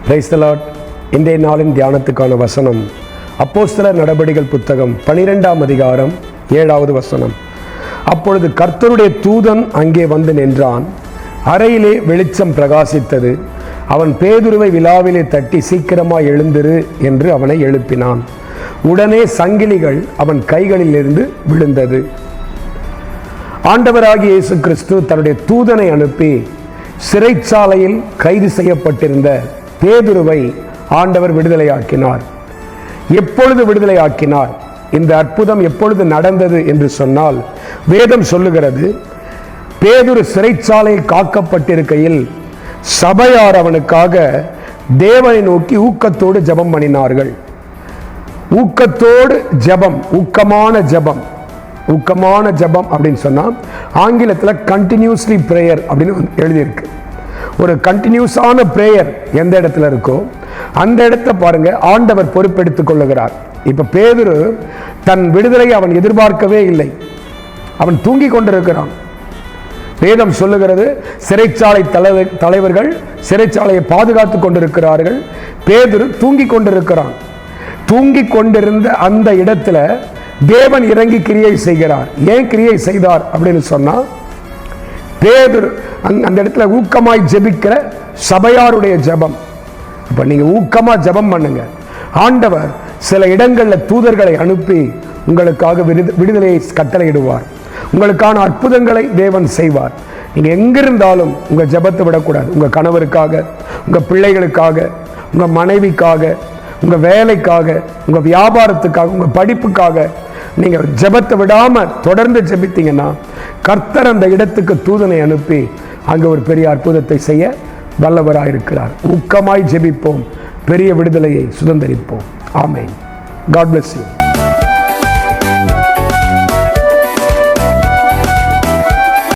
Praise the Lord. இன்றைய நாளின் தியானத்துக்கான வசனம் அப்போஸ்தலர் நடபடிகள் புத்தகம் 12ஆம் அதிகாரம் 7வது வசனம். அப்பொழுது கர்த்தருடைய தூதன் அங்கே வந்து நின்றான். அறையிலே வெளிச்சம் பிரகாசித்தது. அவன் பேதுருவை விலாவிலே தட்டி, சீக்கிரமாய் எழுந்திரு என்று அவனை எழுப்பினான். உடனே சங்கிலிகள் அவன் கைகளிலிருந்து விழுந்தது. ஆண்டவராகிய இயேசு கிறிஸ்து தன்னுடைய தூதனை அனுப்பி சிறைச்சாலையில் கைது செய்யப்பட்டிருந்த பேதுருவை ஆண்டவர் விடுதலையாக்கினார். எப்பொழுது விடுதலையாக்கினார்? இந்த அற்புதம் எப்பொழுது நடந்தது என்று சொன்னால், வேதம் சொல்லுகிறது, பேதுரு சிறைச்சாலையில் காக்கப்பட்டிருக்கையில் சபையார் அவனுக்காக தேவனை நோக்கி ஊக்கத்தோடு ஜெபம் பண்ணினார்கள். ஊக்கத்தோடு ஜெபம், ஊக்கமான ஜெபம். ஊக்கமான ஜெபம் அப்படின்னு சொன்னால் ஆங்கிலத்தில் கண்டினியூஸ்லி ப்ரேயர் அப்படின்னு எழுதியிருக்கு. ஒரு கண்டினியூஸான ப்ரேயர் எந்த இடத்துல இருக்கோ அந்த இடத்த பாருங்க, ஆண்டவர் பொறுப்பெடுத்துக் கொள்ளுகிறார். இப்ப பேதுரு தன் விடுதலை அவன் எதிர்பார்க்கவே இல்லை. அவன் தூங்கி கொண்டிருக்கிறான். வேதம் சொல்லுகிறது, சிறைச்சாலை தலைவர்கள் சிறைச்சாலையை பாதுகாத்து கொண்டிருக்கிறார்கள். பேதுரு தூங்கி கொண்டிருக்கிறான். தூங்கி கொண்டிருந்த அந்த இடத்துல தேவன் இறங்கி கிரியை செய்கிறார். ஏன் கிரியை செய்தார் அப்படின்னு சொன்னா, பேதுரு அந்த இடத்துல ஊக்கமாய் ஜெபிக்கிற சபையாருடைய ஜெபம். இப்ப நீங்க ஊக்கமா ஜெபம் பண்ணுங்க. ஆண்டவர் சில இடங்கள்ல தூதர்களை அனுப்பி உங்களுக்காக விடுதலையை கட்டளையிடுவார். உங்களுக்கான அற்புதங்களை தேவன் செய்வார். நீங்க எங்கிருந்தாலும் உங்க ஜெபத்தை விடக்கூடாது. உங்க கணவருக்காக, உங்க பிள்ளைகளுக்காக, உங்க மனைவிக்காக, உங்க வேலைக்காக, உங்க வியாபாரத்துக்காக, உங்க படிப்புக்காக நீங்க ஜெபத்தை விடாம தொடர்ந்து ஜெபித்தீங்கன்னா கர்த்தர் அந்த இடத்துக்கு தூதனை அனுப்பி அங்க ஒரு பெரிய அற்புதத்தை செய்ய வல்லவராயிருக்கிறார். ஊக்கமாய் ஜெபிப்போம், பெரிய விடுதலையை சுதந்தரிப்போம். ஆமென். God bless you.